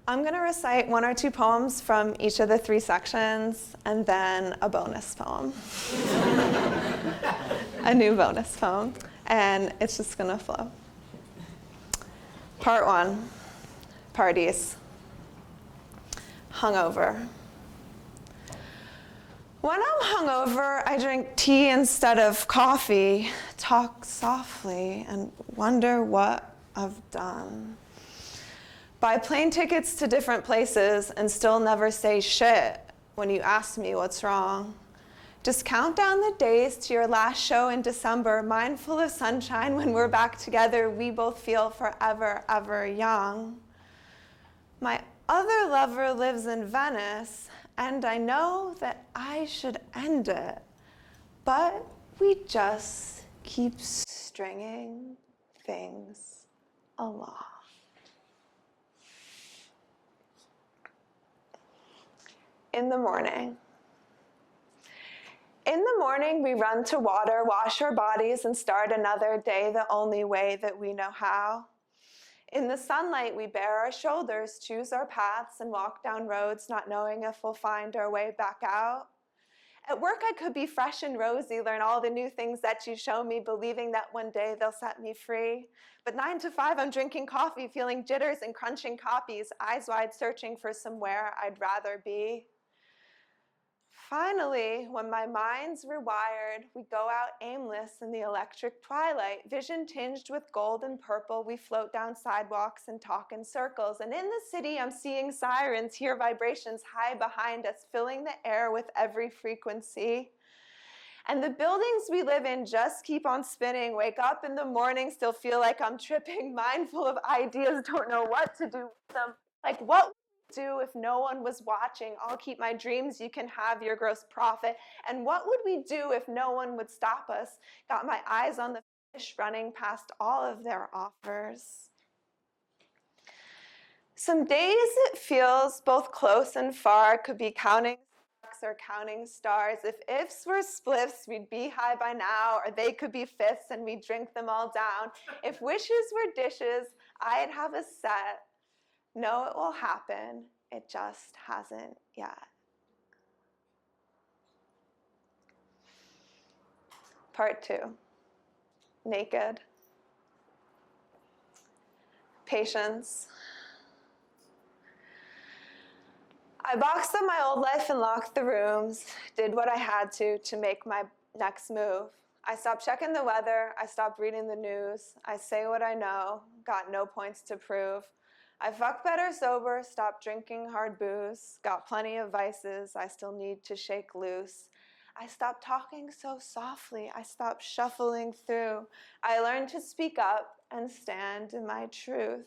I'm going to recite 1 or 2 poems from each of the 3 sections, and then a bonus poem. A new bonus poem. And it's just going to flow. Part 1, parties. Hungover. When I'm hungover, I drink tea instead of coffee, talk softly, and wonder what I've done. Buy plane tickets to different places and still never say shit when you ask me what's wrong. Just count down the days to your last show in December, mindful of sunshine. When we're back together, we both feel forever, ever young. My other lover lives in Venice, and I know that I should end it, but we just keep stringing things along. In the morning. In the morning, we run to water, wash our bodies, and start another day the only way that we know how. In the sunlight, we bare our shoulders, choose our paths, and walk down roads, not knowing if we'll find our way back out. At work, I could be fresh and rosy, learn all the new things that you show me, believing that one day they'll set me free. But 9 to 5, I'm drinking coffee, feeling jitters and crunching copies, eyes wide searching for somewhere I'd rather be. Finally, when my mind's rewired, we go out aimless in the electric twilight. Vision tinged with gold and purple, we float down sidewalks and talk in circles. And in the city, I'm seeing sirens, hear vibrations high behind us, filling the air with every frequency. And the buildings we live in just keep on spinning. Wake up in the morning, still feel like I'm tripping, mindful of ideas, don't know what to do with them. Like, what do if no one was watching? I'll keep my dreams, you can have your gross profit. And what would we do if no one would stop us? Got my eyes on the fish running past all of their offers. Some days it feels both close and far, could be counting stacks or counting stars. If ifs were spliffs, we'd be high by now, or they could be fifths and we'd drink them all down. If wishes were dishes, I'd have a set. No, it will happen, it just hasn't yet. Part 2, naked. Patience. I boxed up my old life and locked the rooms, did what I had to make my next move. I stopped checking the weather, I stopped reading the news, I say what I know, got no points to prove. I fuck better sober, stopped drinking hard booze, got plenty of vices I still need to shake loose. I stopped talking so softly, I stopped shuffling through. I learned to speak up and stand in my truth.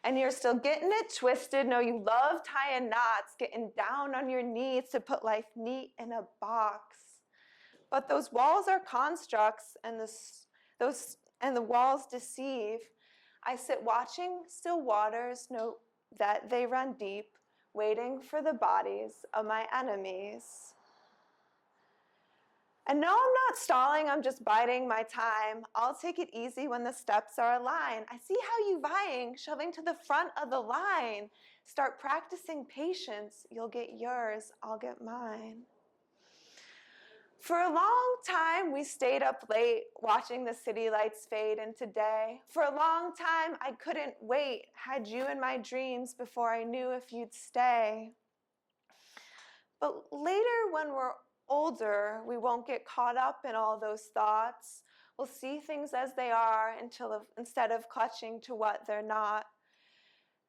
And you're still getting it twisted, no, you love tying knots, getting down on your knees to put life neat in a box. But those walls are constructs, and the walls deceive. I sit watching still waters, know that they run deep, waiting for the bodies of my enemies. And no, I'm not stalling, I'm just biding my time. I'll take it easy when the steps are aligned. I see how you vying, shoving to the front of the line. Start practicing patience, you'll get yours, I'll get mine. For a long time, we stayed up late, watching the city lights fade into day. For a long time, I couldn't wait, had you in my dreams before I knew if you'd stay. But later, when we're older, we won't get caught up in all those thoughts. We'll see things as they are instead of clutching to what they're not.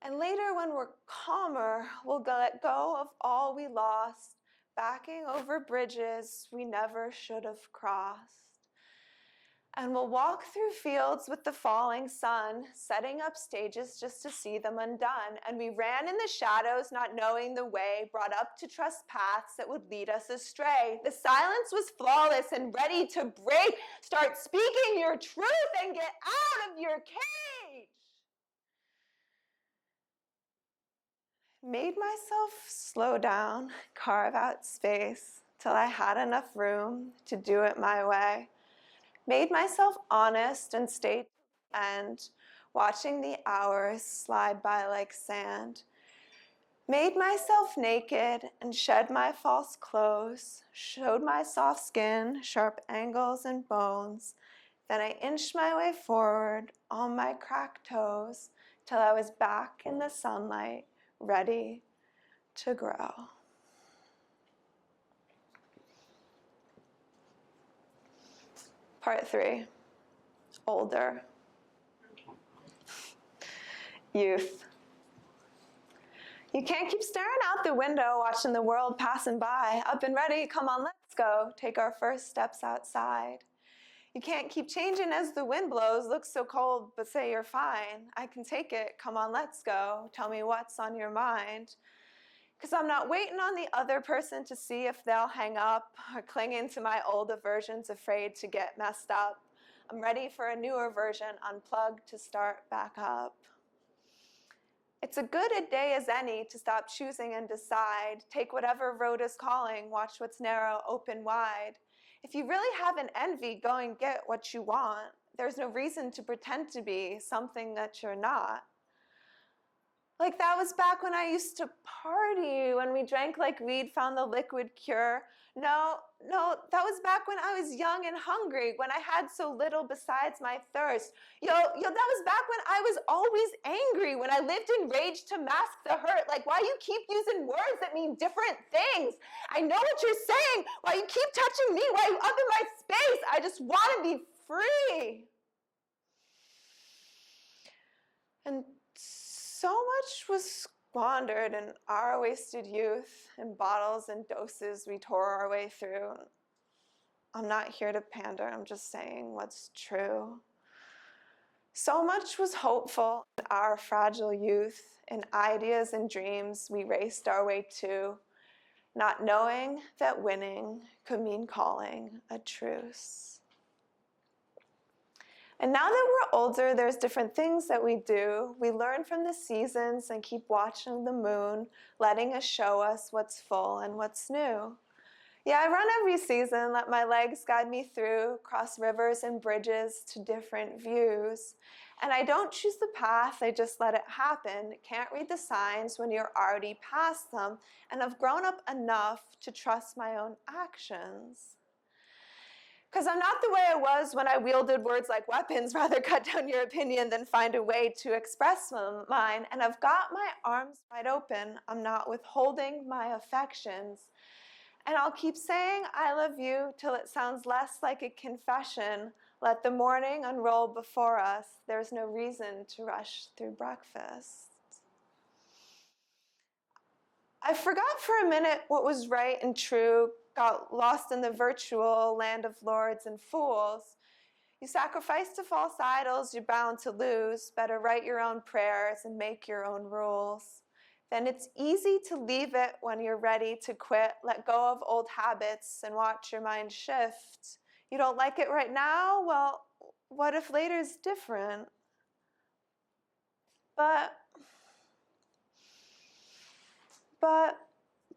And later, when we're calmer, we'll let go of all we lost, backing over bridges we never should have crossed. And we'll walk through fields with the falling sun, setting up stages just to see them undone. And we ran in the shadows, not knowing the way, brought up to trust paths that would lead us astray. The silence was flawless and ready to break. Start speaking your truth and get out of your cage. Made myself slow down, carve out space till I had enough room to do it my way. Made myself honest and stayed to the end, watching the hours slide by like sand. Made myself naked and shed my false clothes, showed my soft skin, sharp angles and bones. Then I inched my way forward on my cracked toes till I was back in the sunlight, ready to grow. Part 3, older. Youth. You can't keep staring out the window, watching the world passing by. Up and ready, come on, let's go. Take our first steps outside. You can't keep changing as the wind blows. Looks so cold, but say you're fine. I can take it, come on, let's go. Tell me what's on your mind. Because I'm not waiting on the other person to see if they'll hang up or clinging to my old aversions, afraid to get messed up. I'm ready for a newer version, unplugged to start back up. It's a good a day as any to stop choosing and decide. Take whatever road is calling, watch what's narrow, open wide. If you really have an envy, go and get what you want. There's no reason to pretend to be something that you're not. Like that was back when I used to party, when we drank like weed, found the liquid cure. No, that was back when I was young and hungry, when I had so little besides my thirst. Yo, that was back when I was always angry, when I lived in rage to mask the hurt. Like, why you keep using words that mean different things? I know what you're saying. Why you keep touching me? Why you up in my space? I just want to be free. And so much was squandered in our wasted youth, in bottles and doses we tore our way through. I'm not here to pander, I'm just saying what's true. So much was hopeful in our fragile youth, in ideas and dreams we raced our way to, not knowing that winning could mean calling a truce. And now that we're older, there's different things that we do. We learn from the seasons and keep watching the moon, letting us show us what's full and what's new. Yeah, I run every season, let my legs guide me through, cross rivers and bridges to different views. And I don't choose the path, I just let it happen. Can't read the signs when you're already past them, and I've grown up enough to trust my own actions. Because I'm not the way I was when I wielded words like weapons, rather cut down your opinion than find a way to express mine. And I've got my arms wide open. I'm not withholding my affections. And I'll keep saying I love you till it sounds less like a confession. Let the morning unroll before us. There's no reason to rush through breakfast. I forgot for a minute what was right and true, got lost in the virtual land of lords and fools. You sacrifice to false idols, you're bound to lose. Better write your own prayers and make your own rules. Then it's easy to leave it when you're ready to quit. Let go of old habits and watch your mind shift. You don't like it right now? Well, what if later's different? But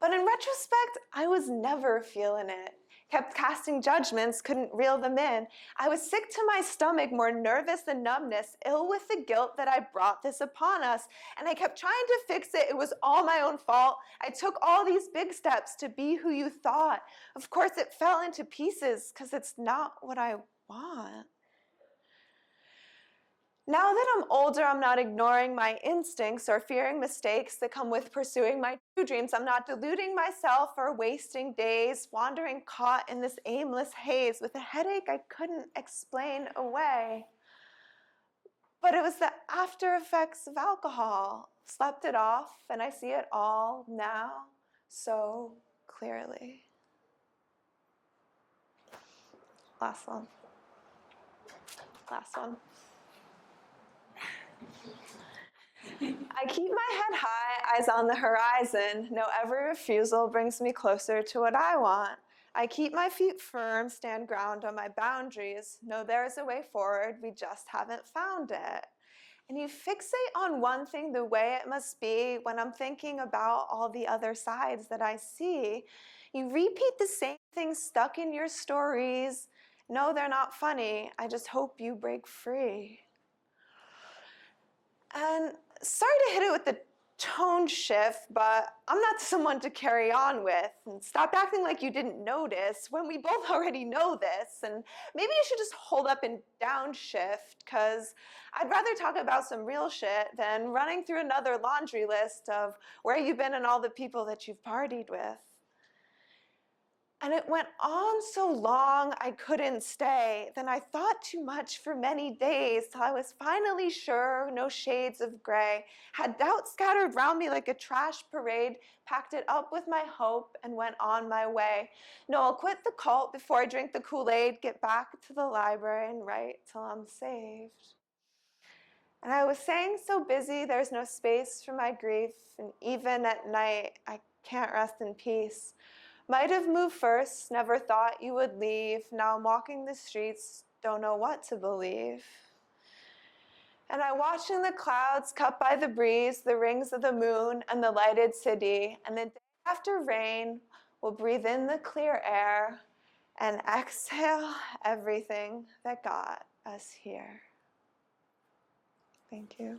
in retrospect, I was never feeling it. Kept casting judgments, couldn't reel them in. I was sick to my stomach, more nervous than numbness, ill with the guilt that I brought this upon us. And I kept trying to fix it. It was all my own fault. I took all these big steps to be who you thought. Of course, it fell into pieces because it's not what I want. Now that I'm older, I'm not ignoring my instincts or fearing mistakes that come with pursuing my true dreams. I'm not deluding myself or wasting days, wandering caught in this aimless haze with a headache I couldn't explain away. But it was the after effects of alcohol. Slept it off, and I see it all now so clearly. Last one. I keep my head high, eyes on the horizon. No, every refusal brings me closer to what I want. I keep my feet firm, stand ground on my boundaries. No, there's a way forward, we just haven't found it. And you fixate on one thing the way it must be when I'm thinking about all the other sides that I see. You repeat the same things stuck in your stories. No, they're not funny. I just hope you break free. And sorry to hit it with the tone shift, but I'm not someone to carry on with. And stop acting like you didn't notice when we both already know this. And maybe you should just hold up and downshift, because I'd rather talk about some real shit than running through another laundry list of where you've been and all the people that you've partied with. And it went on so long I couldn't stay. Then I thought too much for many days till I was finally sure no shades of gray. Had doubt scattered round me like a trash parade, packed it up with my hope and went on my way. No, I'll quit the cult before I drink the Kool-Aid, get back to the library and write till I'm saved. And I was saying so busy there's no space for my grief, and even at night I can't rest in peace. Might have moved first, never thought you would leave. Now I'm walking the streets, don't know what to believe. And I watch in the clouds, cut by the breeze, the rings of the moon and the lighted city. And the day after rain, we'll breathe in the clear air and exhale everything that got us here. Thank you.